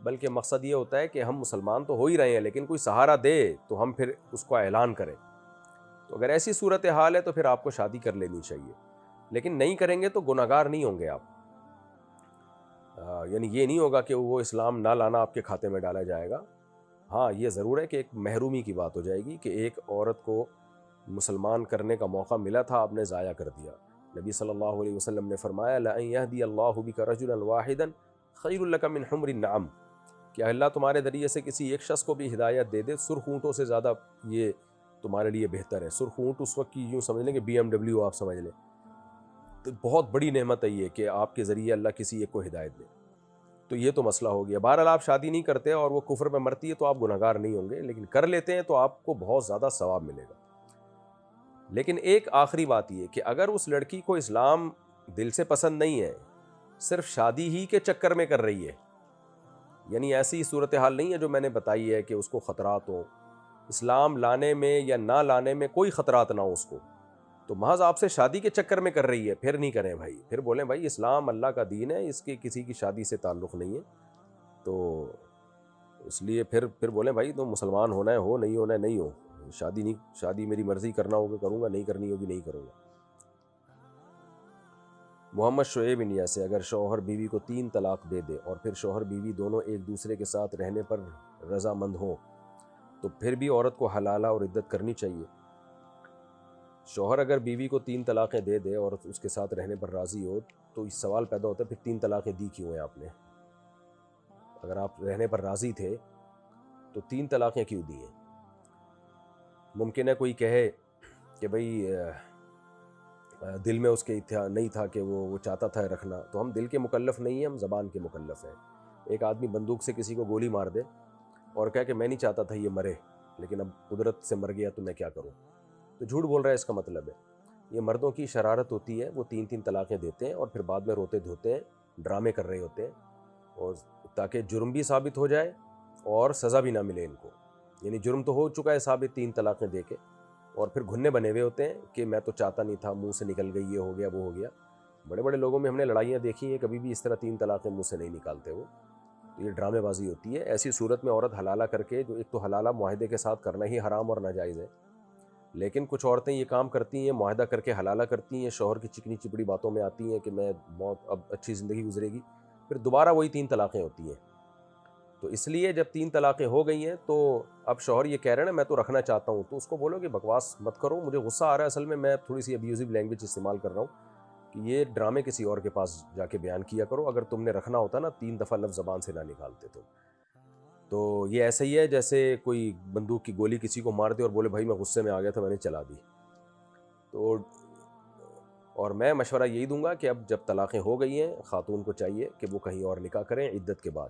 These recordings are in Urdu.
بلکہ مقصد یہ ہوتا ہے کہ ہم مسلمان تو ہو ہی رہے ہیں لیکن کوئی سہارا دے تو ہم پھر اس کو اعلان کریں. تو اگر ایسی صورتحال ہے تو پھر آپ کو شادی کر لینی چاہیے، لیکن نہیں کریں گے تو گناہگار نہیں ہوں گے آپ. یعنی یہ نہیں ہوگا کہ وہ اسلام نہ لانا آپ کے کھاتے میں ڈالا جائے گا. ہاں یہ ضرور ہے کہ ایک محرومی کی بات ہو جائے گی کہ ایک عورت کو مسلمان کرنے کا موقع ملا تھا، آپ نے ضائع کر دیا. نبی صلی اللہ علیہ وسلم نے فرمایا لَأَن يَهْدِيَ اللَّهُ بِكَ رَجُلًا وَاحِدًا خَيْرٌ لَكَ مِنْ حُمْرِ النَّعَمِ. کہ اللہ تمہارے ذریعے سے کسی ایک شخص کو بھی ہدایت دے دے، سرخ اونٹوں سے زیادہ یہ تمہارے لیے بہتر ہے. سرخ اونٹ اس وقت کی یوں سمجھ لیں کہ BMW آپ سمجھ لیں. تو بہت بڑی نعمت ہے یہ کہ آپ کے ذریعے اللہ کسی ایک کو ہدایت دے. تو یہ تو مسئلہ ہو گیا. بہرحال آپ شادی نہیں کرتے اور وہ کفر میں مرتی ہے تو آپ گناہگار نہیں ہوں گے، لیکن کر لیتے ہیں تو آپ کو بہت زیادہ ثواب ملے گا. لیکن ایک آخری بات یہ کہ اگر اس لڑکی کو اسلام دل سے پسند نہیں ہے، صرف شادی ہی کے چکر میں کر رہی ہے، یعنی ایسی صورتحال نہیں ہے جو میں نے بتائی ہے کہ اس کو خطرات ہوں، اسلام لانے میں یا نہ لانے میں کوئی خطرات نہ ہو اس کو، تو محض آپ سے شادی کے چکر میں کر رہی ہے، پھر نہیں کریں بھائی. پھر بولیں بھائی اسلام اللہ کا دین ہے، اس کے کسی کی شادی سے تعلق نہیں ہے. تو اس لیے پھر بولیں بھائی تم مسلمان ہونا ہے ہو، نہیں ہونا ہے نہیں ہو. شادی میری مرضی کرنا ہوگا کروں گا، نہیں کرنی ہوگی نہیں کروں گا. محمد شعیب انڈیا سے اگر شوہر بیوی کو 3 طلاق دے دے اور پھر شوہر بیوی دونوں ایک دوسرے کے ساتھ رہنے پر رضامند ہوں تو پھر بھی عورت کو حلالہ اور عدت کرنی چاہیے. شوہر اگر بیوی کو 3 طلاقیں دے دے اور اس کے ساتھ رہنے پر راضی ہو تو اس سوال پیدا ہوتا ہے پھر 3 طلاقیں دی کیوں ہیں آپ نے؟ اگر آپ رہنے پر راضی تھے تو 3 طلاقیں کیوں دی ہیں؟ ممکن ہے کوئی کہے کہ بھئی دل میں اس کے نہیں تھا کہ وہ چاہتا تھا رکھنا. تو ہم دل کے مکلف نہیں ہیں، ہم زبان کے مکلف ہیں. ایک آدمی بندوق سے کسی کو گولی مار دے اور کہے کہ میں نہیں چاہتا تھا یہ مرے لیکن اب قدرت سے مر گیا تو میں کیا کروں، تو جھوٹ بول رہا ہے. اس کا مطلب ہے یہ مردوں کی شرارت ہوتی ہے، وہ 3 طلاقیں دیتے ہیں اور پھر بعد میں روتے دھوتے ہیں، ڈرامے کر رہے ہوتے ہیں، اور تاکہ جرم بھی ثابت ہو جائے اور سزا بھی نہ ملے ان کو. یعنی جرم تو ہو چکا ہے ثابت 3 طلاقیں دے کے، اور پھر گھننے بنے ہوئے ہوتے ہیں کہ میں تو چاہتا نہیں تھا، منہ سے نکل گئی، یہ ہو گیا وہ ہو گیا. بڑے بڑے لوگوں میں ہم نے لڑائیاں دیکھی ہیں، کبھی بھی اس طرح 3 طلاقیں منہ سے نہیں نکالتے وہ. تو یہ ڈرامے بازی ہوتی ہے. ایسی صورت میں عورت حلالہ کر کے، جو ایک تو حلالہ معاہدے کے ساتھ کرنا ہی حرام اور ناجائز ہے، لیکن کچھ عورتیں یہ کام کرتی ہیں، معاہدہ کر کے حلالہ کرتی ہیں، شوہر کی چکنی چپڑی باتوں میں آتی ہیں کہ میں بہت اب اچھی زندگی گزرے گی، پھر دوبارہ وہی 3 طلاقیں ہوتی ہیں. تو اس لیے جب 3 طلاقیں ہو گئی ہیں تو اب شوہر یہ کہہ رہے ہیں نا میں تو رکھنا چاہتا ہوں، تو اس کو بولو کہ بکواس مت کرو، مجھے غصہ آ رہا ہے اصل میں تھوڑی سی ابیوزو لینگویج استعمال کر رہا ہوں کہ یہ ڈرامے کسی اور کے پاس جا کے بیان کیا کرو. اگر تم نے رکھنا ہوتا نا 3 دفعہ لفظ زبان سے نہ نکالتے تو یہ ایسے ہی ہے جیسے کوئی بندوق کی گولی کسی کو مار دے اور بولے بھائی میں غصے میں آ گیا تھا میں نے چلا دی. تو اور میں مشورہ یہی دوں گا کہ اب جب طلاقیں ہو گئی ہیں خاتون کو چاہیے کہ وہ کہیں اور نکاح کریں عدت کے بعد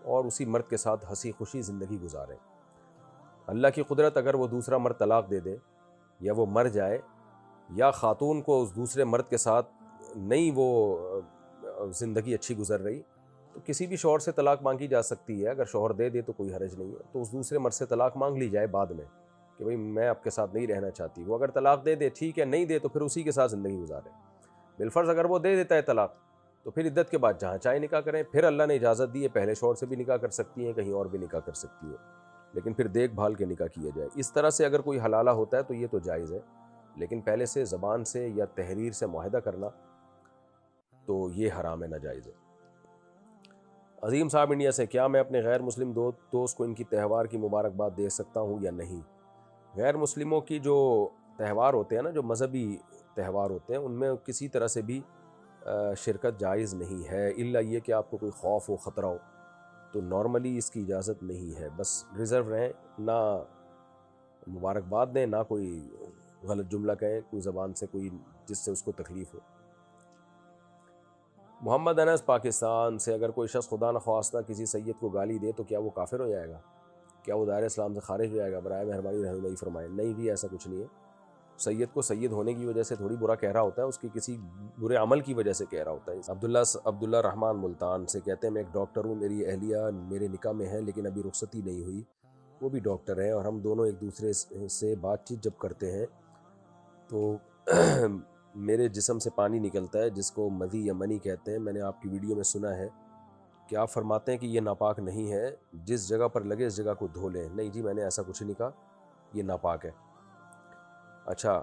اور اسی مرد کے ساتھ ہنسی خوشی زندگی گزاریں. اللہ کی قدرت اگر وہ دوسرا مرد طلاق دے دے یا وہ مر جائے یا خاتون کو اس دوسرے مرد کے ساتھ نہیں وہ زندگی اچھی گزر رہی تو کسی بھی شوہر سے طلاق مانگی جا سکتی ہے. اگر شوہر دے دے تو کوئی حرج نہیں ہے، تو اس دوسرے مرد سے طلاق مانگ لی جائے بعد میں کہ بھئی میں آپ کے ساتھ نہیں رہنا چاہتی. وہ اگر طلاق دے دے ٹھیک ہے، نہیں دے تو پھر اسی کے ساتھ زندگی گزارے. بالفرض اگر وہ دے دیتا ہے طلاق تو پھر عدت کے بعد جہاں چاہے نکاح کریں. پھر اللہ نے اجازت دی ہے پہلے شوہر سے بھی نکاح کر سکتی ہیں، کہیں اور بھی نکاح کر سکتی ہیں، لیکن پھر دیکھ بھال کے نکاح کیا جائے. اس طرح سے اگر کوئی حلالہ ہوتا ہے تو یہ تو جائز ہے، لیکن پہلے سے زبان سے یا تحریر سے معاہدہ کرنا تو یہ حرام ہے، ناجائز ہے. عظیم صاحب انڈیا سے کیا میں اپنے غیر مسلم دوست کو ان کی تہوار کی مبارکباد دے سکتا ہوں یا نہیں؟ غیر مسلموں کی جو تہوار ہوتے ہیں نا، جو مذہبی تہوار ہوتے ہیں، ان میں کسی طرح سے بھی شرکت جائز نہیں ہے، الا یہ کہ آپ کو کوئی خوف ہو خطرہ ہو تو نارملی اس کی اجازت نہیں ہے. بس ریزرو رہیں، نہ مبارکباد دیں، نہ کوئی غلط جملہ کہیں کوئی زبان سے، کوئی جس سے اس کو تکلیف ہو. محمد انس پاکستان سے اگر کوئی شخص خدا نخواستہ کسی سید کو گالی دے تو کیا وہ کافر ہو جائے گا؟ کیا وہ دائرہ اسلام سے خارج ہو جائے گا؟ برائے مہربانی رہنمائی فرمائیں. نہیں جی، ایسا کچھ نہیں ہے. سید کو سید ہونے کی وجہ سے تھوڑی برا کہہ رہا ہوتا ہے، اس کی کسی برے عمل کی وجہ سے کہہ رہا ہوتا ہے. عبداللہ رحمان ملتان سے کہتے ہیں میں ایک ڈاکٹر ہوں، میری اہلیہ میرے نکاح میں ہے لیکن ابھی رخصتی نہیں ہوئی، وہ بھی ڈاکٹر ہیں اور ہم دونوں ایک دوسرے سے بات چیت جب کرتے ہیں تو میرے جسم سے پانی نکلتا ہے جس کو مدی یا منی کہتے ہیں. میں نے آپ کی ویڈیو میں سنا ہے کہ آپ فرماتے ہیں کہ یہ ناپاک نہیں ہے، جس جگہ پر لگے اس جگہ کو دھو لیں. نہیں جی، میں نے ایسا کچھ نہیں کہا، یہ ناپاک ہے. اچھا،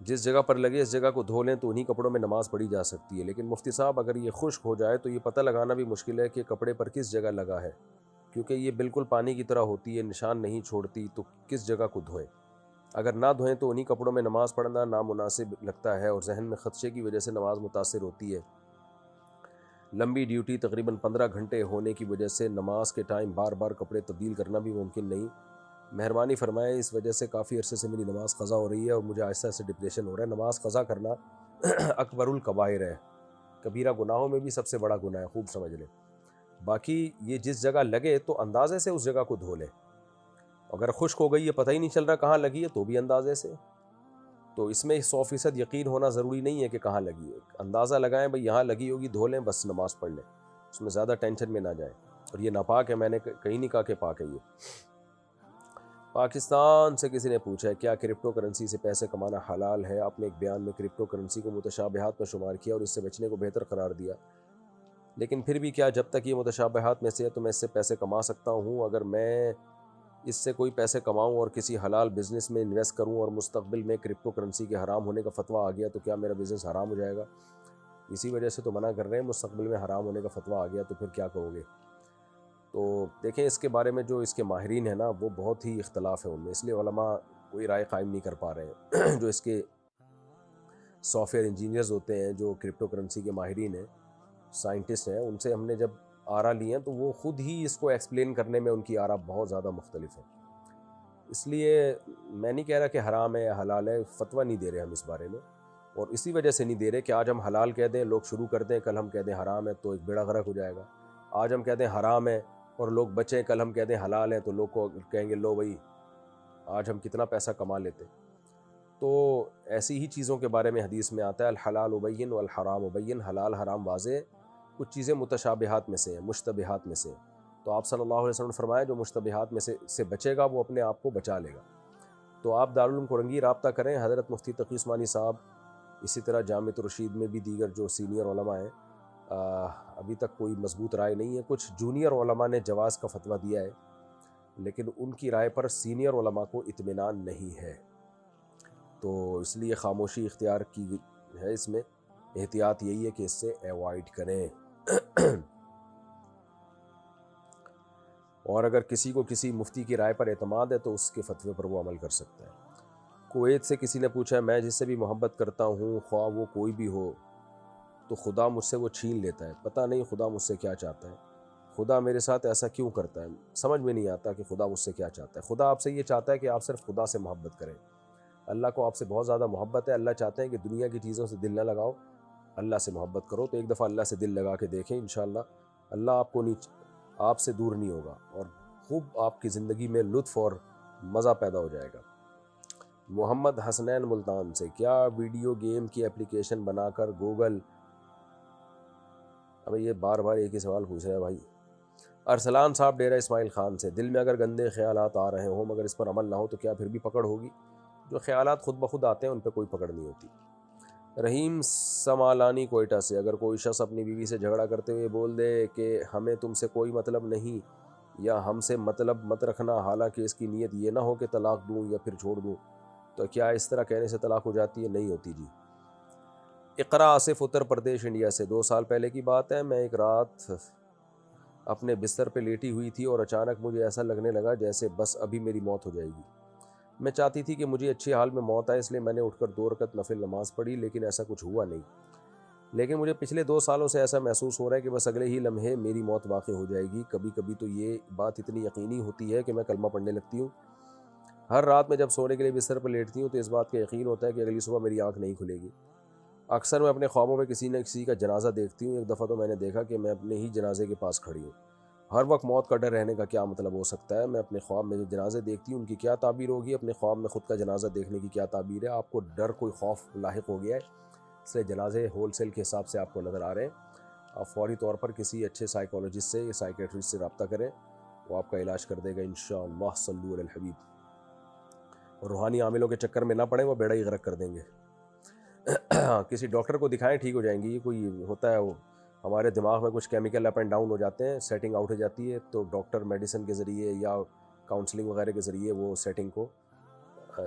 جس جگہ پر لگے اس جگہ کو دھو لیں تو انہی کپڑوں میں نماز پڑھی جا سکتی ہے. لیکن مفتی صاحب اگر یہ خشک ہو جائے تو یہ پتہ لگانا بھی مشکل ہے کہ کپڑے پر کس جگہ لگا ہے، کیونکہ یہ بالکل پانی کی طرح ہوتی ہے، نشان نہیں چھوڑتی، تو کس جگہ کو دھوئیں. اگر نہ دھوئیں تو انہی کپڑوں میں نماز پڑھنا نامناسب لگتا ہے اور ذہن میں خدشے کی وجہ سے نماز متاثر ہوتی ہے. لمبی ڈیوٹی تقریباً 15 گھنٹے ہونے کی وجہ سے نماز کے ٹائم بار بار کپڑے تبدیل کرنا بھی ممکن نہیں. مہربانی فرمائیں، اس وجہ سے کافی عرصے سے میری نماز قضا ہو رہی ہے اور مجھے آہستہ آہستہ ڈپریشن ہو رہا ہے. نماز قضا کرنا اکبر الکبائر ہے، کبیرہ گناہوں میں بھی سب سے بڑا گناہ ہے، خوب سمجھ لیں. باقی یہ جس جگہ لگے تو اندازے سے اس جگہ کو دھو لیں. اگر خشک ہو گئی، یہ پتہ ہی نہیں چل رہا کہاں لگی ہے، تو بھی اندازے سے. تو اس میں 100% یقین ہونا ضروری نہیں ہے کہ کہاں لگی ہے. اندازہ لگائیں بھئی یہاں لگی ہوگی، دھو لیں، بس نماز پڑھ لیں، اس میں زیادہ ٹینشن میں نہ جائیں. اور یہ ناپاک ہے، میں نے کہیں نہیں کہا کہ پاک ہے. یہ پاکستان سے کسی نے پوچھا ہے کیا کرپٹو کرنسی سے پیسے کمانا حلال ہے؟ آپ نے ایک بیان میں کرپٹو کرنسی کو متشابہات میں شمار کیا اور اس سے بچنے کو بہتر قرار دیا، لیکن پھر بھی کیا جب تک یہ متشابہات میں سے ہے تو میں اس سے پیسے کما سکتا ہوں؟ اگر میں اس سے کوئی پیسے کماؤں اور کسی حلال بزنس میں انویسٹ کروں اور مستقبل میں کرپٹو کرنسی کے حرام ہونے کا فتویٰ آ گیا تو کیا میرا بزنس حرام ہو جائے گا؟ اسی وجہ سے تو منع کر رہے ہیں، مستقبل میں حرام ہونے کا فتویٰ آ گیا تو پھر کیا کہو گے؟ تو دیکھیں، اس کے بارے میں جو اس کے ماہرین ہیں نا، وہ بہت ہی اختلاف ہے ان میں، اس لیے علماء کوئی رائے قائم نہیں کر پا رہے ہیں. جو اس کے سافٹ ویئر انجینئرز ہوتے ہیں، جو کرپٹو کرنسی کے ماہرین ہیں، سائنٹسٹ ہیں، ان سے ہم نے جب آرا لی ہیں تو وہ خود ہی اس کو ایکسپلین کرنے میں ان کی آرا بہت زیادہ مختلف ہے. اس لیے میں نہیں کہہ رہا کہ حرام ہے یا حلال ہے، فتویٰ نہیں دے رہے ہم اس بارے میں. اور اسی وجہ سے نہیں دے رہے کہ آج ہم حلال کہہ دیں، لوگ شروع کر دیں، کل ہم کہہ دیں حرام ہے تو ایک بیڑا غرق ہو جائے گا. آج ہم کہہ دیں حرام ہے اور لوگ بچیں، کل ہم کہہ دیں حلال ہے تو لوگ کو کہیں گے لو بھائی آج ہم کتنا پیسہ کما لیتے. تو ایسی ہی چیزوں کے بارے میں حدیث میں آتا ہے الحلال ابین والحرام ابین، حلال حرام واضح، کچھ چیزیں متشابہات میں سے ہیں، مشتبہات میں سے. تو آپ صلی اللہ علیہ وسلم نے فرمایا جو مشتبہات میں سے بچے گا وہ اپنے آپ کو بچا لے گا. تو آپ دارالعلوم کورنگی رابطہ کریں، حضرت مفتی تقی عثمانی صاحب، اسی طرح جامعۃ الرشید میں بھی دیگر جو سینئر علماء ہیں. ابھی تک کوئی مضبوط رائے نہیں ہے. کچھ جونیئر علماء نے جواز کا فتویٰ دیا ہے، لیکن ان کی رائے پر سینئر علماء کو اطمینان نہیں ہے، تو اس لیے خاموشی اختیار کی ہے. اس میں احتیاط یہی ہے کہ اس سے ایوائڈ کریں. اور اگر کسی کو کسی مفتی کی رائے پر اعتماد ہے تو اس کے فتوے پر وہ عمل کر سکتا ہے. کویت سے کسی نے پوچھا ہے میں جس سے بھی محبت کرتا ہوں، خواہ وہ کوئی بھی ہو، تو خدا مجھ سے وہ چھین لیتا ہے. پتہ نہیں خدا مجھ سے کیا چاہتا ہے، خدا میرے ساتھ ایسا کیوں کرتا ہے؟ سمجھ میں نہیں آتا کہ خدا مجھ سے کیا چاہتا ہے. خدا آپ سے یہ چاہتا ہے کہ آپ صرف خدا سے محبت کریں. اللہ کو آپ سے بہت زیادہ محبت ہے. اللہ چاہتے ہیں کہ دنیا کی چیزوں سے دل نہ لگاؤ، اللہ سے محبت کرو. تو ایک دفعہ اللہ سے دل لگا کے دیکھیں، انشاءاللہ اللہ آپ سے دور نہیں ہوگا اور خوب آپ کی زندگی میں لطف اور مزہ پیدا ہو جائے گا. محمد حسنین ملتان سے، کیا ویڈیو گیم کی اپلیکیشن بنا کر گوگل، اب یہ بار بار ایک ہی سوال پوچھ رہے ہیں بھائی. ارسلان صاحب ڈیرہ اسماعیل خان سے، دل میں اگر گندے خیالات آ رہے ہوں مگر اس پر عمل نہ ہو تو کیا پھر بھی پکڑ ہوگی؟ جو خیالات خود بخود آتے ہیں ان پہ کوئی پکڑ نہیں ہوتی. رحیم سمالانی کوئٹہ سے، اگر کوئی شخص اپنی بیوی سے جھگڑا کرتے ہوئے بول دے کہ ہمیں تم سے کوئی مطلب نہیں یا ہم سے مطلب مت رکھنا، حالانکہ اس کی نیت یہ نہ ہو کہ طلاق دوں یا پھر چھوڑ دوں، تو کیا اس طرح کہنے سے طلاق ہو جاتی ہے؟ نہیں ہوتی جی. اقرا آصف اتر پردیش انڈیا سے، 2 سال پہلے کی بات ہے، میں ایک رات اپنے بستر پہ لیٹی ہوئی تھی اور اچانک مجھے ایسا لگنے لگا جیسے بس ابھی میری موت ہو جائے گی. میں چاہتی تھی کہ مجھے اچھی حال میں موت آئے، اس لیے میں نے اٹھ کر 2 رکعت نفل نماز پڑھی، لیکن ایسا کچھ ہوا نہیں. لیکن مجھے پچھلے 2 سالوں سے ایسا محسوس ہو رہا ہے کہ بس اگلے ہی لمحے میری موت واقع ہو جائے گی. کبھی کبھی تو یہ بات اتنی یقینی ہوتی ہے کہ میں کلمہ پڑھنے لگتی ہوں. ہر رات میں جب سونے کے لیے بستر پر لیٹتی ہوں تو اس بات کا یقین ہوتا ہے کہ اگلی صبح میری آنکھ نہیں کھلے گی. اکثر میں اپنے خوابوں میں کسی نہ کسی کا جنازہ دیکھتی ہوں. ایک دفعہ تو میں نے دیکھا کہ میں اپنے ہی جنازے کے پاس کھڑی ہوں. ہر وقت موت کا ڈر رہنے کا کیا مطلب ہو سکتا ہے؟ میں اپنے خواب میں جو جنازے دیکھتی ہوں ان کی کیا تعبیر ہوگی؟ اپنے خواب میں خود کا جنازہ دیکھنے کی کیا تعبیر ہے؟ آپ کو ڈر کوئی خوف لاحق ہو گیا ہے، اس لیے جنازے ہول سیل کے حساب سے آپ کو نظر آ رہے ہیں. آپ فوری طور پر کسی اچھے سائیکالوجسٹ سے یا سائیکیٹرسٹ سے رابطہ کریں، وہ آپ کا علاج کر دے گا انشاءاللہ. صلو علی الحبیب. اور روحانی عاملوں کے چکر میں نہ پڑیں، وہ بیڑا ہی غرق کر دیں گے. کسی ڈاکٹر کو دکھائیں، ٹھیک ہو جائیں گی. یہ کوئی ہوتا ہے وہ ہمارے دماغ میں کچھ کیمیکل اپ اینڈ ڈاؤن ہو جاتے ہیں، سیٹنگ آؤٹ ہو جاتی ہے، تو ڈاکٹر میڈیسن کے ذریعے یا کاؤنسلنگ وغیرہ کے ذریعے وہ سیٹنگ کو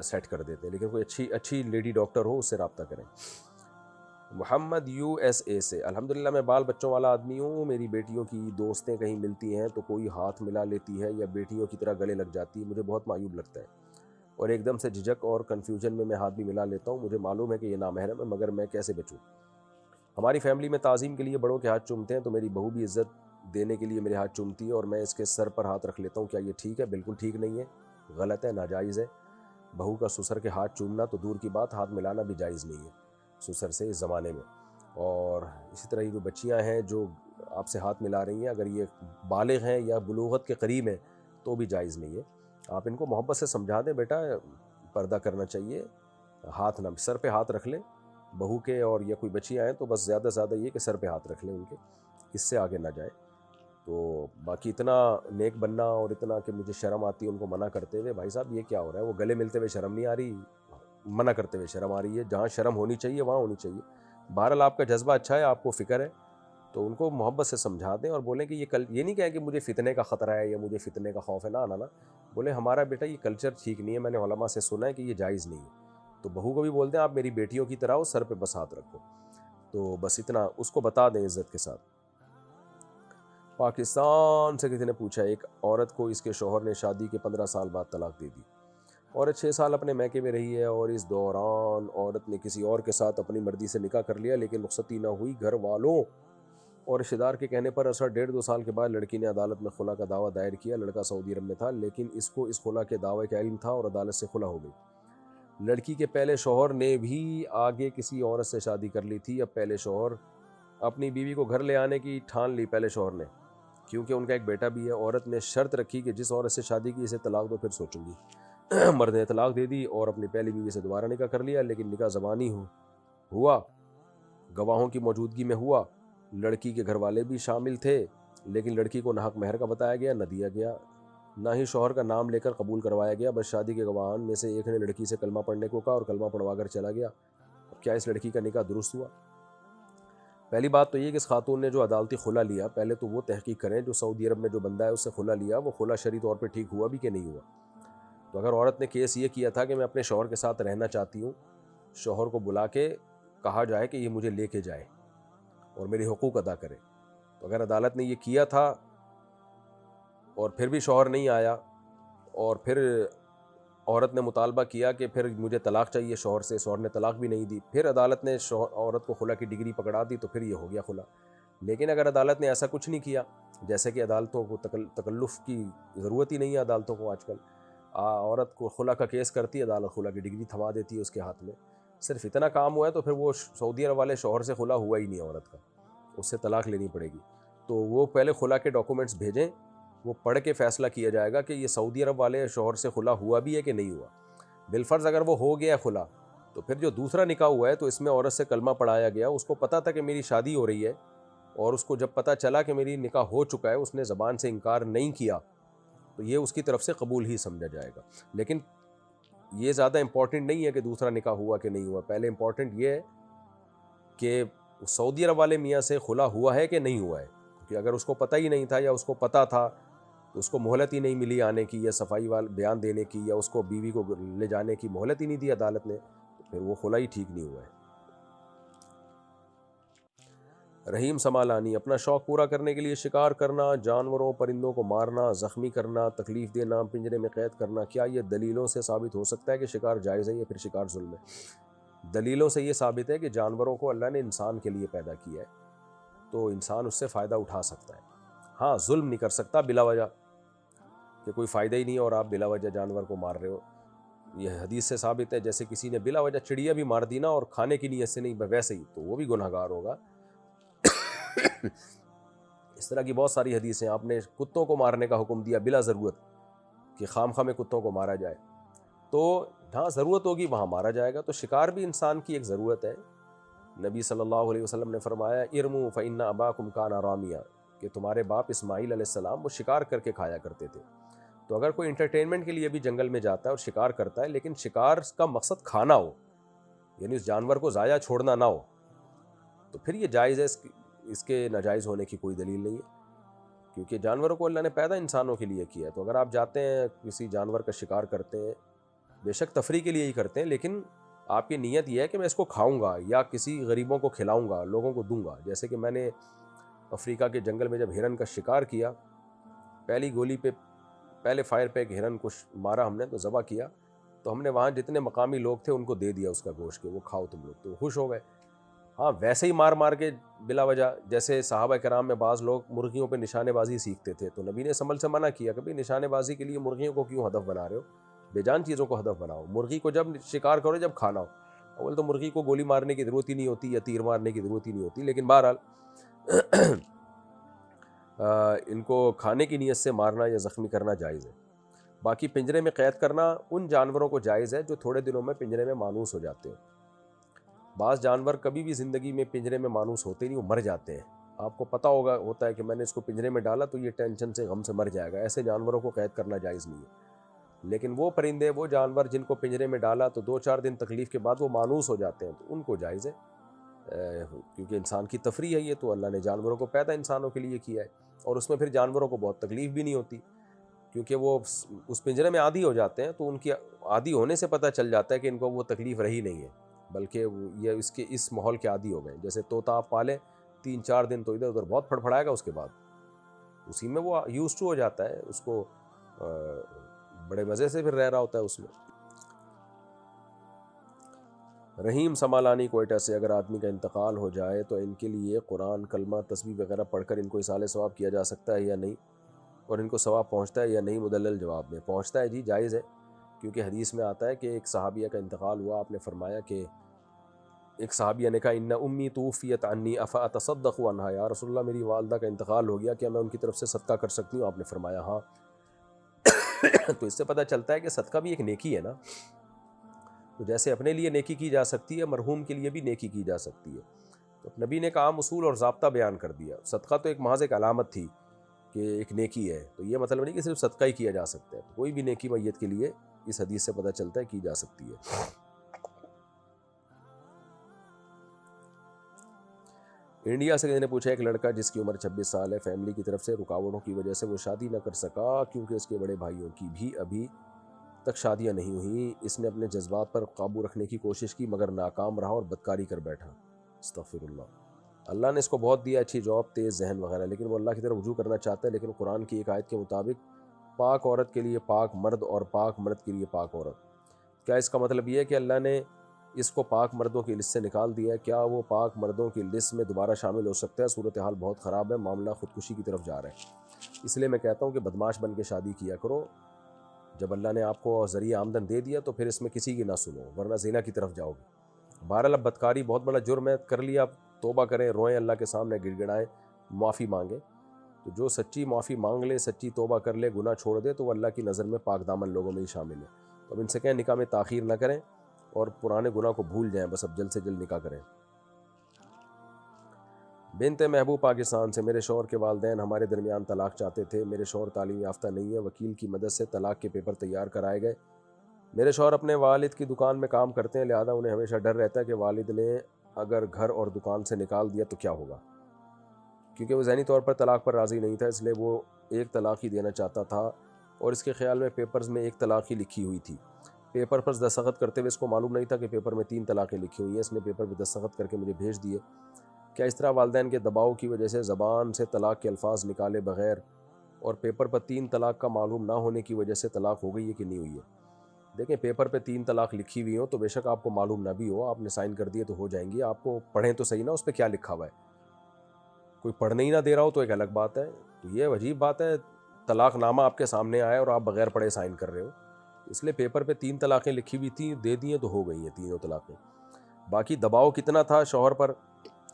سیٹ کر دیتے ہیں، لیکن کوئی اچھی لیڈی ڈاکٹر ہو اس سے رابطہ کریں۔ محمد USA سے، الحمدللہ میں بال بچوں والا آدمی ہوں، میری بیٹیوں کی دوستیں کہیں ملتی ہیں تو کوئی ہاتھ ملا لیتی ہے یا بیٹیوں کی طرح گلے لگ جاتی ہے، مجھے بہت معیوب لگتا ہے اور ایک دم سے جھجک اور کنفیوژن میں ہاتھ بھی ملا لیتا ہوں، مجھے معلوم ہے کہ یہ نامحرم ہے مگر میں کیسے بچوں؟ ہماری فیملی میں تعظیم کے لیے بڑوں کے ہاتھ چومتے ہیں، تو میری بہو بھی عزت دینے کے لیے میرے ہاتھ چومتی ہے اور میں اس کے سر پر ہاتھ رکھ لیتا ہوں، کیا یہ ٹھیک ہے؟ بالکل ٹھیک نہیں ہے، غلط ہے، ناجائز ہے۔ بہو کا سسر کے ہاتھ چومنا تو دور کی بات، ہاتھ ملانا بھی جائز نہیں ہے سسر سے اس زمانے میں۔ اور اسی طرح یہ جو بچیاں ہیں جو آپ سے ہاتھ ملا رہی ہیں، اگر یہ بالغ ہیں یا بلوغت کے قریب ہیں تو بھی جائز نہیں ہے۔ آپ ان کو محبت سے سمجھا دیں، بیٹا پردہ کرنا چاہیے، ہاتھ نہ، سر پہ ہاتھ رکھ لیں بہو کے، اور یا کوئی بچیاں ہیں تو بس زیادہ سے زیادہ یہ کہ سر پہ ہاتھ رکھ لیں ان کے، اس سے آگے نہ جائے۔ تو باقی اتنا نیک بننا اور اتنا کہ مجھے شرم آتی ہے ان کو منع کرتے ہوئے، بھائی صاحب یہ کیا ہو رہا ہے؟ وہ گلے ملتے ہوئے شرم نہیں آ رہی، منع کرتے ہوئے شرم آ رہی ہے، جہاں شرم ہونی چاہیے وہاں ہونی چاہیے۔ بہرحال آپ کا جذبہ اچھا ہے، آپ کو فکر ہے، تو ان کو محبت سے سمجھا دیں اور بولیں کہ یہ نہیں کہیں کہ مجھے فتنے کا خطرہ ہے یا مجھے فتنے کا خوف ہے، نہ بولے ہمارا بیٹا یہ کلچر ٹھیک نہیں ہے، میں نے علماء سے سنا ہے کہ یہ جائز نہیں ہے۔ تو بہو کو بھی بولتے ہیں آپ میری بیٹیوں کی طرح ہو، سر پہ بس ہاتھ رکھو، تو بس اتنا اس کو بتا دیں عزت کے ساتھ۔ پاکستان سے کسی نے پوچھا، ایک عورت کو اس کے شوہر نے شادی کے 15 سال بعد طلاق دے دی، عورت 6 سال اپنے میکے میں رہی ہے اور اس دوران عورت نے کسی اور کے ساتھ اپنی مرضی سے نکاح کر لیا، لیکن رخصتی نہ ہوئی۔ گھر والوں اور رشتہ دار کے کہنے پر اثر 1.5-2 سال کے بعد لڑکی نے عدالت میں خلا کا دعویٰ دائر کیا۔ لڑکا سعودی عرب میں تھا، لیکن اس کو اس خلا کے دعوے کا علم تھا اور عدالت سے خلا ہو گئی۔ لڑکی کے پہلے شوہر نے بھی آگے کسی عورت سے شادی کر لی تھی۔ اب پہلے شوہر اپنی بیوی کو گھر لے آنے کی ٹھان لی پہلے شوہر نے، کیونکہ ان کا ایک بیٹا بھی ہے۔ عورت نے شرط رکھی کہ جس عورت سے شادی کی اسے طلاق دو، پھر سوچوں گی۔ مرد نے طلاق دے دی اور اپنی پہلی بیوی سے دوبارہ نکاح کر لیا، لیکن نکاح زبانی ہوا، گواہوں کی موجودگی میں ہوا۔ لڑکی کے گھر والے بھی شامل تھے، لیکن لڑکی کو ناحق مہر کا بتایا گیا، نہ دیا گیا، نہ ہی شوہر کا نام لے کر قبول کروایا گیا۔ بس شادی کے گواہان میں سے ایک نے لڑکی سے کلمہ پڑھنے کو کہا اور کلمہ پڑھوا کر چلا گیا۔ کیا اس لڑکی کا نکاح درست ہوا؟ پہلی بات تو یہ کہ اس خاتون نے جو عدالتی خلا لیا، پہلے تو وہ تحقیق کریں جو سعودی عرب میں جو بندہ ہے اس سے خلا لیا، وہ خلا شرعی طور پہ ٹھیک ہوا بھی کہ نہیں ہوا۔ تو اگر عورت نے کیس یہ کیا تھا کہ میں اپنے شوہر کے ساتھ رہنا چاہتی ہوں، شوہر کو بلا کے کہا جائے کہ یہ مجھے لے کے جائے اور میری حقوق ادا کرے، تو اگر عدالت نے یہ کیا تھا اور پھر بھی شوہر نہیں آیا اور پھر عورت نے مطالبہ کیا کہ پھر مجھے طلاق چاہیے شوہر سے، شوہر نے طلاق بھی نہیں دی، پھر عدالت نے عورت کو خلا کی ڈگری پکڑا دی، تو پھر یہ ہو گیا خلا۔ لیکن اگر عدالت نے ایسا کچھ نہیں کیا، جیسے کہ عدالتوں کو تکلف کی ضرورت ہی نہیں ہے، عدالتوں کو آج کل عورت کو خلا کا کیس کرتی ہے، عدالت خلا کی ڈگری تھما دیتی ہے اس کے ہاتھ میں، صرف اتنا کام ہوا ہے، تو پھر وہ سعودی عرب والے شوہر سے خلا ہوا ہی نہیں عورت کا، اس سے طلاق لینی پڑے گی۔ تو وہ پہلے خلا کے ڈاکومنٹس بھیجیں، وہ پڑھ کے فیصلہ کیا جائے گا کہ یہ سعودی عرب والے شوہر سے خلا ہوا بھی ہے کہ نہیں ہوا۔ بالفرض اگر وہ ہو گیا خلا، تو پھر جو دوسرا نکاح ہوا ہے تو اس میں عورت سے کلمہ پڑھایا گیا، اس کو پتہ تھا کہ میری شادی ہو رہی ہے، اور اس کو جب پتہ چلا کہ میری نکاح ہو چکا ہے، اس نے زبان سے انکار نہیں کیا، تو یہ اس کی طرف سے قبول ہی سمجھا جائے گا۔ لیکن یہ زیادہ امپورٹنٹ نہیں ہے کہ دوسرا نکاح ہوا کہ نہیں ہوا، پہلے امپورٹنٹ یہ ہے کہ سعودی عرب والے میاں سے خلا ہوا ہے کہ نہیں ہوا ہے، کیونکہ اگر اس کو پتہ ہی نہیں تھا یا اس کو پتہ تھا تو اس کو مہلت ہی نہیں ملی آنے کی یا صفائی بیان دینے کی، یا اس کو بیوی کو لے جانے کی مہلت ہی نہیں دی عدالت نے، تو پھر وہ خلا ہی ٹھیک نہیں ہوا ہے۔ رحیم سمالانی، اپنا شوق پورا کرنے کے لیے شکار کرنا، جانوروں پرندوں کو مارنا، زخمی کرنا، تکلیف دینا، پنجرے میں قید کرنا، کیا یہ دلیلوں سے ثابت ہو سکتا ہے کہ شکار جائز ہے یا پھر شکار ظلم ہے؟ دلیلوں سے یہ ثابت ہے کہ جانوروں کو اللہ نے انسان کے لیے پیدا کیا ہے، تو انسان اس سے فائدہ اٹھا سکتا ہے۔ ہاں، ظلم نہیں کر سکتا بلا وجہ، کہ کوئی فائدہ ہی نہیں اور آپ بلا وجہ جانور کو مار رہے ہو۔ یہ حدیث سے ثابت ہے، جیسے کسی نے بلا وجہ چڑیا بھی مار دی نا اور کھانے کی نیت سے نہیں، ویسے ہی تو وہ بھی گناہ گار ہوگا۔ اس طرح کی بہت ساری حدیثیں، آپ نے کتوں کو مارنے کا حکم دیا بلا ضرورت، کہ خام خواہ میں کتوں کو مارا جائے، تو جہاں ضرورت ہوگی وہاں مارا جائے گا۔ تو شکار بھی انسان کی ایک ضرورت ہے۔ نبی صلی اللہ علیہ وسلم نے فرمایا ارموا فإن أباكم كان راميا، کہ تمہارے باپ اسماعیل علیہ السلام وہ شکار کر کے کھایا کرتے تھے۔ تو اگر کوئی انٹرٹینمنٹ کے لیے بھی جنگل میں جاتا ہے اور شکار کرتا ہے، لیکن شکار کا مقصد کھانا ہو، یعنی اس جانور کو ضائع چھوڑنا نہ ہو، تو پھر یہ جائز ہے۔ اس کے ناجائز ہونے کی کوئی دلیل نہیں ہے، کیونکہ جانوروں کو اللہ نے پیدا انسانوں کے لیے کیا ہے۔ تو اگر آپ جاتے ہیں کسی جانور کا شکار کرتے ہیں، بے شک تفریح کے لیے ہی کرتے ہیں، لیکن آپ کی نیت یہ ہے کہ میں اس کو کھاؤں گا یا کسی غریبوں کو کھلاؤں گا، لوگوں کو دوں گا۔ جیسے کہ میں نے افریقہ کے جنگل میں جب ہرن کا شکار کیا، پہلی گولی پہ پہلے فائر پہ ایک ہرن کو مارا ہم نے، تو ذبح کیا، تو ہم نے وہاں جتنے مقامی لوگ تھے ان کو دے دیا اس کا گوشت، کہ وہ کھاؤ تم لوگ، تو وہ خوش ہو گئے۔ ہاں ویسے ہی مار مار کے بلا وجہ، جیسے صحابہ کرام میں بعض لوگ مرغیوں پہ نشانے بازی سیکھتے تھے، تو نبی نے عمل سے منع کیا کہ بھئی نشانے بازی کے لیے مرغیوں کو کیوں ہدف بنا رہے ہو، بے جان چیزوں کو ہدف بناؤ۔ مرغی کو جب شکار کرو جب کھانا ہو، اول تو مرغی کو گولی مارنے کی ضرورت ہی نہیں ہوتی یا تیر مارنے کی ضرورت ہی نہیں ہوتی، لیکن بہرحال ان کو کھانے کی نیت سے مارنا یا زخمی کرنا جائز ہے۔ باقی پنجرے میں قید کرنا ان جانوروں کو جائز ہے جو تھوڑے دنوں میں پنجرے میں مانوس ہو جاتے ہیں۔ بعض جانور کبھی بھی زندگی میں پنجرے میں مانوس ہوتے نہیں، وہ مر جاتے ہیں۔ آپ کو پتہ ہوتا ہے کہ میں نے اس کو پنجرے میں ڈالا تو یہ ٹینشن سے غم سے مر جائے گا، ایسے جانوروں کو قید کرنا جائز نہیں ہے۔ لیکن وہ پرندے، وہ جانور جن کو پنجرے میں ڈالا تو 2-4 دن تکلیف کے بعد وہ مانوس ہو جاتے ہیں، تو ان کو جائز ہے، کیونکہ انسان کی تفریح ہے یہ، تو اللہ نے جانوروں کو پیدا انسانوں کے لیے کیا ہے، اور اس میں پھر جانوروں کو بہت تکلیف بھی نہیں ہوتی، کیونکہ وہ اس پنجرے میں عادی ہو جاتے ہیں، تو ان کی عادی ہونے سے پتہ چل جاتا ہے کہ ان کو وہ تکلیف رہی نہیں ہے، بلکہ یہ اس ماحول کے عادی ہو گئے۔ جیسے طوطا آپ پالے 3-4 دن تو ادھر ادھر بہت پھڑپھڑائے گا، اس کے بعد اسی میں وہ یوز ٹو ہو جاتا ہے، اس کو بڑے مزے سے پھر رہ رہا ہوتا ہے اس میں۔ رحیم سمالانی کوئٹہ سے، اگر آدمی کا انتقال ہو جائے تو ان کے لیے قرآن، کلمہ، تسبیح وغیرہ پڑھ کر ان کو اصالہ ثواب کیا جا سکتا ہے یا نہیں، اور ان کو ثواب پہنچتا ہے یا نہیں؟ مدلل جواب میں پہنچتا ہے جی، جائز ہے، کیونکہ حدیث میں آتا ہے کہ ایک صحابیہ کا انتقال ہوا، آپ نے فرمایا کہ ایک صحابیہ نے کہا ان امی توفیت عنی افاتصدق عنہا، یا رسول اللہ میری والدہ کا انتقال ہو گیا، کیا میں ان کی طرف سے صدقہ کر سکتی ہوں؟ آپ نے فرمایا ہاں۔ تو اس سے پتہ چلتا ہے کہ صدقہ بھی ایک نیکی ہے نا، تو جیسے اپنے لیے نیکی کی جا سکتی ہے، مرحوم کے لیے بھی نیکی کی جا سکتی ہے۔ تو نبی نے ایک عام اصول اور ضابطہ بیان کر دیا۔ صدقہ تو ایک محض ایک علامت تھی کہ ایک نیکی ہے، تو یہ مطلب نہیں کہ صرف صدقہ ہی کیا جا سکتا ہے، تو کوئی بھی نیکی میت کے لیے اس حدیث سے پتہ چلتا ہے کی جا سکتی ہے۔ انڈیا سے کسی نے پوچھا، ایک لڑکا جس کی عمر 26 سال ہے، فیملی کی طرف سے رکاوٹوں کی وجہ سے وہ شادی نہ کر سکا کیونکہ اس کے بڑے بھائیوں کی بھی ابھی تک شادیاں نہیں ہوئیں، اس نے اپنے جذبات پر قابو رکھنے کی کوشش کی مگر ناکام رہا اور بدکاری کر بیٹھا۔ استغفر اللہ۔ اللہ نے اس کو بہت دیا، اچھی جاب، تیز ذہن وغیرہ، لیکن وہ اللہ کی طرف رجوع کرنا چاہتا ہے، لیکن قرآن کی ایک آیت کے مطابق پاک عورت کے لیے پاک مرد اور پاک مرد کے لیے پاک عورت، کیا اس کا مطلب یہ ہے کہ اللہ نے اس کو پاک مردوں کی لسٹ سے نکال دیا ہے؟ کیا وہ پاک مردوں کی لسٹ میں دوبارہ شامل ہو سکتا ہے؟ صورتحال بہت خراب ہے، معاملہ خودکشی کی طرف جا رہا ہے، اس لیے میں کہتا ہوں کہ بدماش بن کے شادی کیا کرو، جب اللہ نے آپ کو ذریعہ آمدن دے دیا تو پھر اس میں کسی کی نہ سنو، ورنہ زنا کی طرف جاؤ گے۔ بہرحال اب بدکاری بہت بڑا جرم ہے، کر لیا، توبہ کریں، روئیں اللہ کے سامنے، گڑ گڑائیں، معافی مانگیں، تو جو سچی معافی مانگ لے، سچی توبہ کر لے، گناہ چھوڑ دے، تو وہ اللہ کی نظر میں پاک دامن لوگوں میں ہی شامل ہے۔ تو اب ان سے کہیں نکاح میں تاخیر نہ کریں اور پرانے گناہ کو بھول جائیں، بس اب جلد سے جلد نکاح کریں۔ بنت محبوب پاکستان سے، میرے شوہر کے والدین ہمارے درمیان طلاق چاہتے تھے، میرے شوہر تعلیم یافتہ نہیں ہے، وکیل کی مدد سے طلاق کے پیپر تیار کرائے گئے، میرے شوہر اپنے والد کی دکان میں کام کرتے ہیں، لہذا انہیں ہمیشہ ڈر رہتا ہے کہ والد نے اگر گھر اور دکان سے نکال دیا تو کیا ہوگا، کیونکہ وہ ذہنی طور پر طلاق پر راضی نہیں تھا، اس لیے وہ ایک طلاق ہی دینا چاہتا تھا، اور اس کے خیال میں پیپرز میں ایک طلاق ہی لکھی ہوئی تھی، پیپر پر دستخط کرتے ہوئے اس کو معلوم نہیں تھا کہ پیپر میں 3 طلاقیں لکھی ہوئی ہیں، اس نے پیپر پہ دستخط کر کے مجھے بھیج دیے۔ کیا اس طرح والدین کے دباؤ کی وجہ سے زبان سے طلاق کے الفاظ نکالے بغیر اور پیپر پر 3 طلاق کا معلوم نہ ہونے کی وجہ سے طلاق ہو گئی ہے کہ نہیں ہوئی ہے؟ دیکھیں، پیپر پہ 3 طلاق لکھی ہوئی ہوں تو بے شک آپ کو معلوم نہ بھی ہو، آپ نے سائن کر دیے تو ہو جائیں گی، آپ کو پڑھیں تو صحیح نا اس پہ کیا لکھا ہوا ہے، کوئی پڑھنے ہی نہ دے رہا ہو تو ایک الگ بات ہے، تو یہ عجیب بات ہے، طلاق نامہ آپ کے سامنے آئے اور آپ بغیر پڑھے سائن کر رہے ہو، اس لیے پیپر پہ 3 طلاقیں لکھی ہوئی تھیں، دے دی ہیں تو ہو گئی ہیں 3 طلاقیں۔ باقی دباؤ کتنا تھا شوہر پر،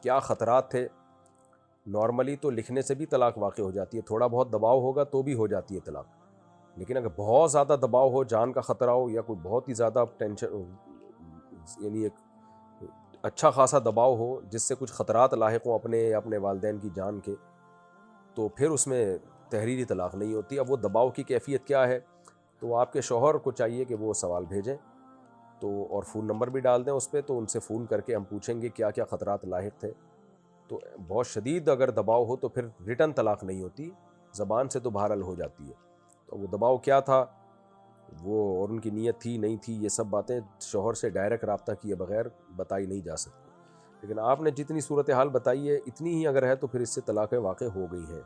کیا خطرات تھے؟ نارملی تو لکھنے سے بھی طلاق واقع ہو جاتی ہے، تھوڑا بہت دباؤ ہوگا تو بھی ہو جاتی ہے طلاق، لیکن اگر بہت زیادہ دباؤ ہو، جان کا خطرہ ہو، یا کوئی بہت ہی زیادہ ٹینشن، یعنی ایک اچھا خاصا دباؤ ہو جس سے کچھ خطرات لاحق ہوں اپنے یا اپنے والدین کی جان کے، تو پھر اس میں تحریری طلاق نہیں ہوتی۔ اب وہ دباؤ کی کیفیت کیا ہے، تو آپ کے شوہر کو چاہیے کہ وہ سوال بھیجیں، تو اور فون نمبر بھی ڈال دیں اس پہ، تو ان سے فون کر کے ہم پوچھیں گے کیا کیا خطرات لاحق تھے، تو بہت شدید اگر دباؤ ہو تو پھر ریٹن طلاق نہیں ہوتی، زبان سے تو بہرحال ہو جاتی ہے. تو وہ دباؤ کیا تھا وہ، اور ان کی نیت تھی نہیں تھی، یہ سب باتیں شوہر سے ڈائریکٹ رابطہ کیے بغیر بتائی نہیں جا سکتی. لیکن آپ نے جتنی صورتحال بتائی ہے اتنی ہی اگر ہے تو پھر اس سے طلاقیں واقع ہو گئی ہیں.